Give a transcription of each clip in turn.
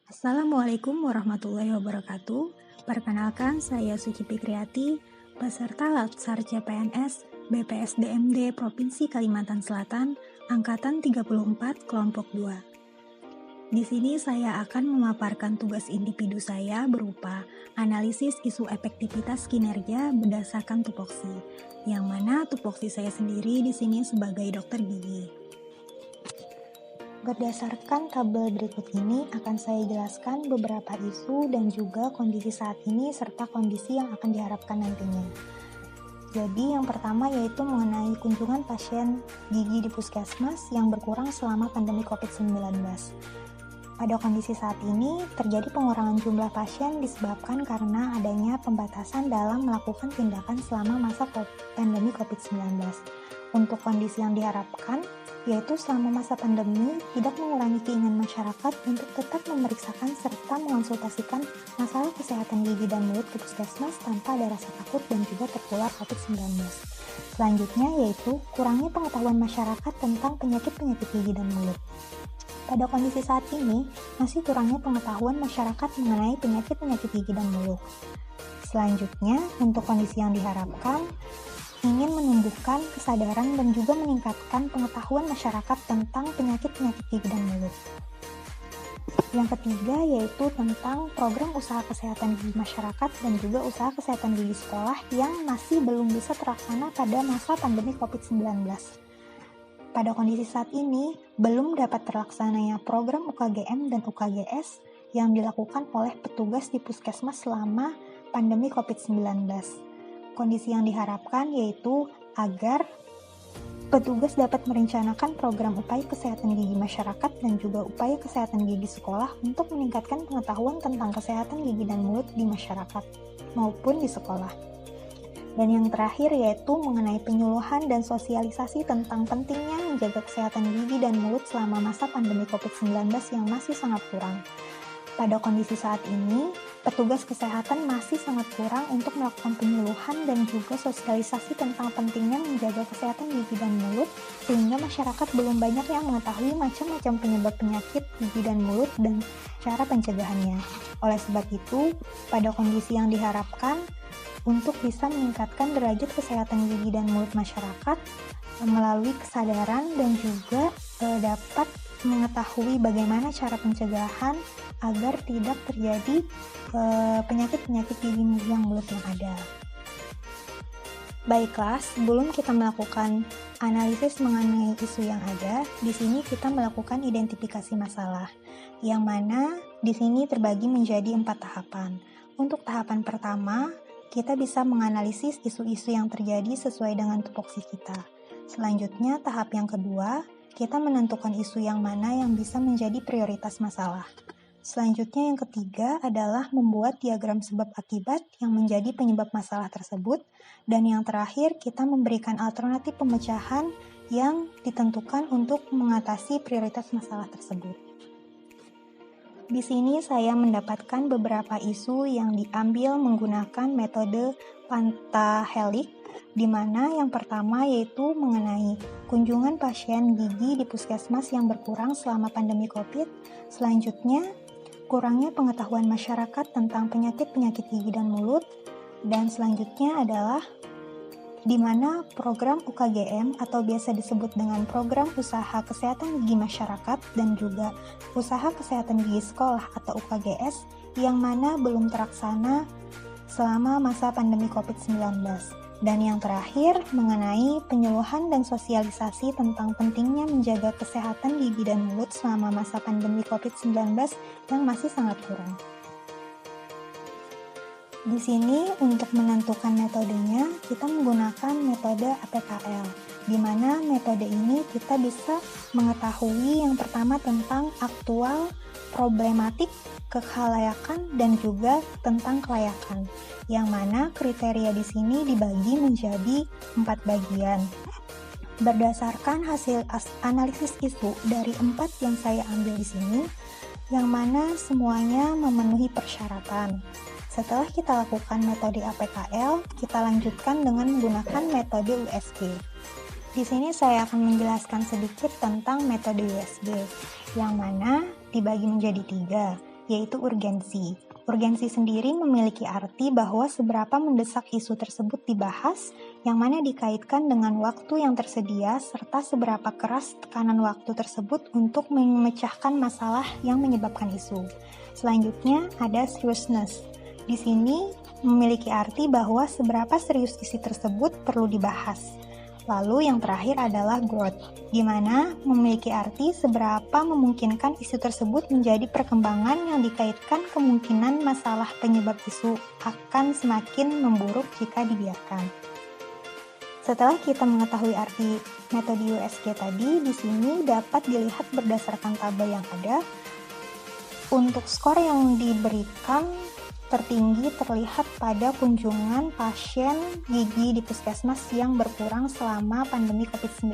Assalamualaikum warahmatullahi wabarakatuh. Perkenalkan, saya Suci Fikriati, peserta Latsar CPNS BPSDMD Provinsi Kalimantan Selatan, Angkatan 34, Kelompok 2. Di sini saya akan memaparkan tugas individu saya berupa analisis isu efektivitas kinerja berdasarkan tupoksi, yang mana tupoksi saya sendiri di sini sebagai dokter gigi. Berdasarkan tabel berikut ini akan saya jelaskan beberapa isu dan juga kondisi saat ini serta kondisi yang akan diharapkan nantinya. Jadi yang pertama yaitu mengenai kunjungan pasien gigi di puskesmas yang berkurang selama pandemi COVID-19. Pada kondisi saat ini terjadi pengurangan jumlah pasien disebabkan karena adanya pembatasan dalam melakukan tindakan selama masa pandemi COVID-19. Untuk kondisi yang diharapkan yaitu selama masa pandemi tidak mengurangi keinginan masyarakat untuk tetap memeriksakan serta mengonsultasikan masalah kesehatan gigi dan mulut ke puskesmas tanpa ada rasa takut dan juga tertular COVID-19. Selanjutnya yaitu kurangnya pengetahuan masyarakat tentang penyakit-penyakit gigi dan mulut. Pada kondisi saat ini, masih kurangnya pengetahuan masyarakat mengenai penyakit-penyakit gigi dan mulut. Selanjutnya, untuk kondisi yang diharapkan, ingin menumbuhkan kesadaran dan juga meningkatkan pengetahuan masyarakat tentang penyakit-penyakit gigi dan mulut. Yang ketiga yaitu tentang program usaha kesehatan gigi masyarakat dan juga usaha kesehatan gigi sekolah yang masih belum bisa terlaksana pada masa pandemi COVID-19. Pada kondisi saat ini, belum dapat terlaksananya program UKGM dan UKGS yang dilakukan oleh petugas di puskesmas selama pandemi COVID-19. Kondisi yang diharapkan yaitu agar petugas dapat merencanakan program upaya kesehatan gigi masyarakat dan juga upaya kesehatan gigi sekolah untuk meningkatkan pengetahuan tentang kesehatan gigi dan mulut di masyarakat maupun di sekolah. Dan yang terakhir yaitu mengenai penyuluhan dan sosialisasi tentang pentingnya menjaga kesehatan gigi dan mulut selama masa pandemi COVID-19 yang masih sangat kurang. Pada kondisi saat ini, petugas kesehatan masih sangat kurang untuk melakukan penyuluhan dan juga sosialisasi tentang pentingnya menjaga kesehatan gigi dan mulut, sehingga masyarakat belum banyak yang mengetahui macam-macam penyebab penyakit gigi dan mulut dan cara pencegahannya. Oleh sebab itu, pada kondisi yang diharapkan, untuk bisa meningkatkan derajat kesehatan gigi dan mulut masyarakat melalui kesadaran dan juga dapat mengetahui bagaimana cara pencegahan agar tidak terjadi penyakit-penyakit gigi yang mulut yang ada. Baiklah, sebelum kita melakukan analisis mengenai isu yang ada, di sini kita melakukan identifikasi masalah, yang mana di sini terbagi menjadi 4 tahapan. Untuk tahapan pertama, kita bisa menganalisis isu-isu yang terjadi sesuai dengan tupoksi kita. Selanjutnya, tahap yang kedua, kita menentukan isu yang mana yang bisa menjadi prioritas masalah. Selanjutnya yang ketiga adalah membuat diagram sebab akibat yang menjadi penyebab masalah tersebut. Dan yang terakhir, kita memberikan alternatif pemecahan yang ditentukan untuk mengatasi prioritas masalah tersebut. Di sini saya mendapatkan beberapa isu yang diambil menggunakan metode Pentahelix, di mana yang pertama yaitu mengenai kunjungan pasien gigi di puskesmas yang berkurang selama pandemi COVID. Selanjutnya, kurangnya pengetahuan masyarakat tentang penyakit-penyakit gigi dan mulut. Dan selanjutnya adalah di mana program UKGM atau biasa disebut dengan program usaha kesehatan gigi masyarakat dan juga usaha kesehatan gigi sekolah atau UKGS yang mana belum terlaksana selama masa pandemi COVID-19. Dan yang terakhir mengenai penyuluhan dan sosialisasi tentang pentingnya menjaga kesehatan gigi dan mulut selama masa pandemi COVID-19 yang masih sangat kurang. Di sini untuk menentukan metodenya, kita menggunakan metode APKL, di mana metode ini kita bisa mengetahui yang pertama tentang aktual, problematik, kekhalayakan, dan juga tentang kelayakan, yang mana kriteria di sini dibagi menjadi 4 bagian. Berdasarkan hasil analisis isu dari 4 yang saya ambil di sini, yang mana semuanya memenuhi persyaratan. Setelah kita lakukan metode APKL, kita lanjutkan dengan menggunakan metode USG. Di sini saya akan menjelaskan sedikit tentang metode USG, yang mana dibagi menjadi 3, yaitu urgensi. Urgensi sendiri memiliki arti bahwa seberapa mendesak isu tersebut dibahas, yang mana dikaitkan dengan waktu yang tersedia, serta seberapa keras tekanan waktu tersebut untuk memecahkan masalah yang menyebabkan isu. Selanjutnya ada seriousness. Di sini memiliki arti bahwa seberapa serius isu tersebut perlu dibahas. Lalu yang terakhir adalah growth, di mana memiliki arti seberapa memungkinkan isu tersebut menjadi perkembangan yang dikaitkan kemungkinan masalah penyebab isu akan semakin memburuk jika dibiarkan. Setelah kita mengetahui arti metode USG tadi, di sini dapat dilihat berdasarkan tabel yang ada. Untuk skor yang diberikan tertinggi terlihat pada kunjungan pasien gigi di puskesmas yang berkurang selama pandemi COVID-19.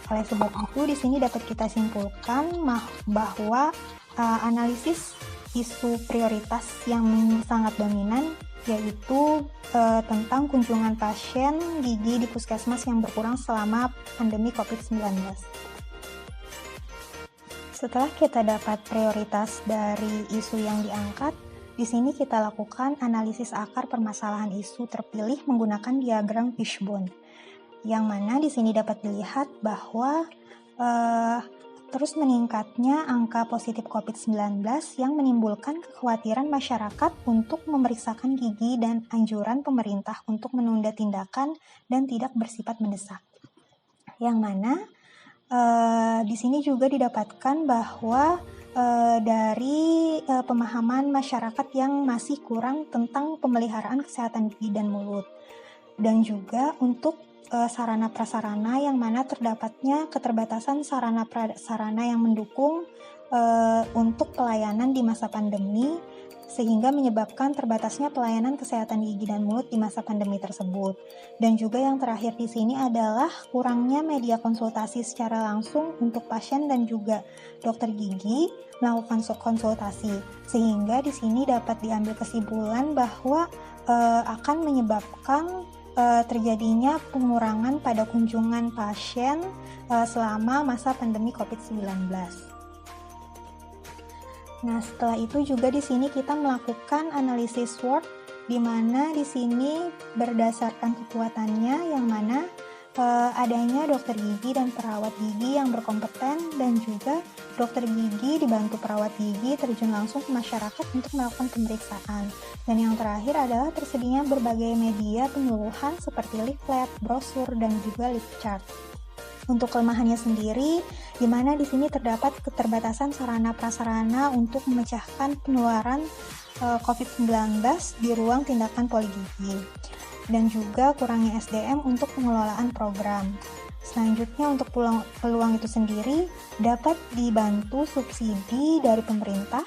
Oleh sebab itu, di sini dapat kita simpulkan bahwa analisis isu prioritas yang sangat dominan yaitu tentang kunjungan pasien gigi di puskesmas yang berkurang selama pandemi COVID-19. Setelah kita dapat prioritas dari isu yang diangkat, di sini kita lakukan analisis akar permasalahan isu terpilih menggunakan diagram fishbone, yang mana di sini dapat dilihat bahwa terus meningkatnya angka positif COVID-19 yang menimbulkan kekhawatiran masyarakat untuk memeriksakan gigi dan anjuran pemerintah untuk menunda tindakan dan tidak bersifat mendesak. Yang mana di sini juga didapatkan bahwa dari pemahaman masyarakat yang masih kurang tentang pemeliharaan kesehatan gigi dan mulut, dan juga untuk sarana prasarana yang mana terdapatnya keterbatasan sarana prasarana yang mendukung untuk pelayanan di masa pandemi, sehingga menyebabkan terbatasnya pelayanan kesehatan gigi dan mulut di masa pandemi tersebut. Dan juga yang terakhir di sini adalah kurangnya media konsultasi secara langsung untuk pasien dan juga dokter gigi melakukan konsultasi, sehingga di sini dapat diambil kesimpulan bahwa akan menyebabkan terjadinya pengurangan pada kunjungan pasien selama masa pandemi COVID-19. Nah, setelah itu juga di sini kita melakukan analisis SWOT, di mana di sini berdasarkan kekuatannya, yang mana adanya dokter gigi dan perawat gigi yang berkompeten, dan juga dokter gigi dibantu perawat gigi terjun langsung ke masyarakat untuk melakukan pemeriksaan. Dan yang terakhir adalah tersedianya berbagai media penyuluhan seperti leaflet, brosur, dan juga lip chart. Untuk kelemahannya sendiri, di mana di sini terdapat keterbatasan sarana prasarana untuk memecahkan penularan COVID-19 di ruang tindakan poligigi, dan juga kurangnya SDM untuk pengelolaan program. Selanjutnya, untuk peluang itu sendiri dapat dibantu subsidi dari pemerintah,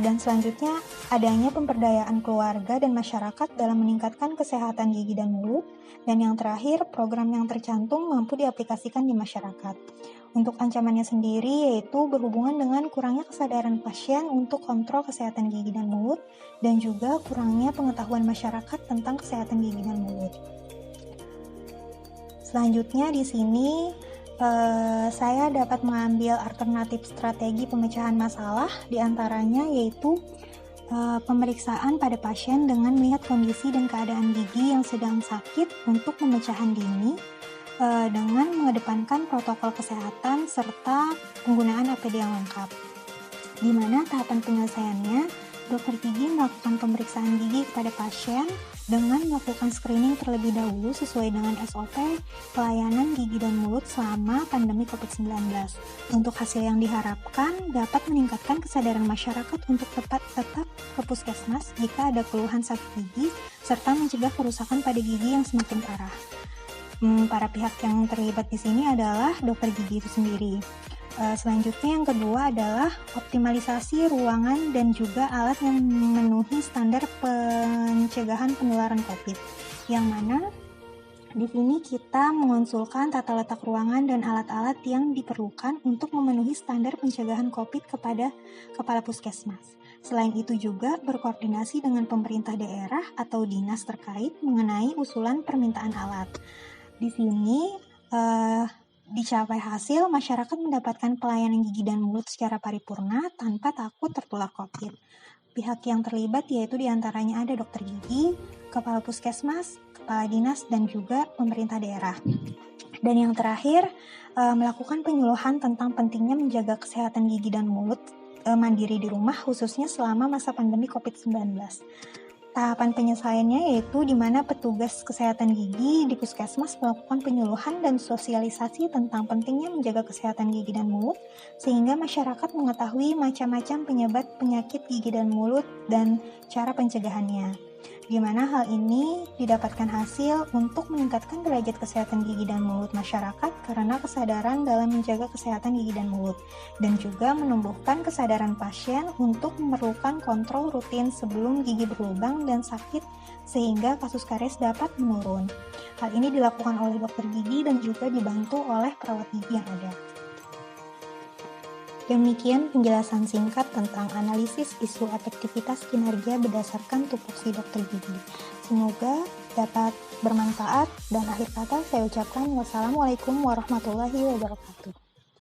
dan selanjutnya adanya pemberdayaan keluarga dan masyarakat dalam meningkatkan kesehatan gigi dan mulut, dan yang terakhir program yang tercantum mampu diaplikasikan di masyarakat. Untuk ancamannya sendiri yaitu berhubungan dengan kurangnya kesadaran pasien untuk kontrol kesehatan gigi dan mulut, dan juga kurangnya pengetahuan masyarakat tentang kesehatan gigi dan mulut. Selanjutnya di sini saya dapat mengambil alternatif strategi pemecahan masalah, diantaranya yaitu pemeriksaan pada pasien dengan melihat kondisi dan keadaan gigi yang sedang sakit untuk pemecahan dini, dengan mengedepankan protokol kesehatan serta penggunaan APD yang lengkap. Di mana tahapan penyelesaiannya, dokter gigi melakukan pemeriksaan gigi kepada pasien dengan melakukan screening terlebih dahulu sesuai dengan SOP pelayanan gigi dan mulut selama pandemi COVID-19. Untuk hasil yang diharapkan dapat meningkatkan kesadaran masyarakat untuk tetap ke puskesmas jika ada keluhan sakit gigi, serta mencegah kerusakan pada gigi yang semakin parah. Para pihak yang terlibat di sini adalah dokter gigi itu sendiri. Selanjutnya yang kedua adalah optimalisasi ruangan dan juga alat yang memenuhi standar pencegahan penularan COVID, yang mana di sini kita mengonsulkan tata letak ruangan dan alat-alat yang diperlukan untuk memenuhi standar pencegahan COVID kepada kepala puskesmas. Selain itu juga berkoordinasi dengan pemerintah daerah atau dinas terkait mengenai usulan permintaan alat. Di sini dicapai hasil, masyarakat mendapatkan pelayanan gigi dan mulut secara paripurna tanpa takut tertular COVID. Pihak yang terlibat yaitu diantaranya ada dokter gigi, kepala puskesmas, kepala dinas, dan juga pemerintah daerah. Dan yang terakhir, melakukan penyuluhan tentang pentingnya menjaga kesehatan gigi dan mulut mandiri di rumah, khususnya selama masa pandemi COVID-19. Tahapan penyelesaiannya yaitu di mana petugas kesehatan gigi di puskesmas melakukan penyuluhan dan sosialisasi tentang pentingnya menjaga kesehatan gigi dan mulut, sehingga masyarakat mengetahui macam-macam penyebab penyakit gigi dan mulut dan cara pencegahannya. Di mana hal ini didapatkan hasil untuk meningkatkan derajat kesehatan gigi dan mulut masyarakat karena kesadaran dalam menjaga kesehatan gigi dan mulut, dan juga menumbuhkan kesadaran pasien untuk memerlukan kontrol rutin sebelum gigi berlubang dan sakit sehingga kasus karies dapat menurun. Hal ini dilakukan oleh dokter gigi dan juga dibantu oleh perawat gigi yang ada. Demikian penjelasan singkat tentang analisis isu efektivitas kinerja berdasarkan tupoksi dokter gigi. Semoga dapat bermanfaat, dan akhir kata saya ucapkan wassalamualaikum warahmatullahi wabarakatuh.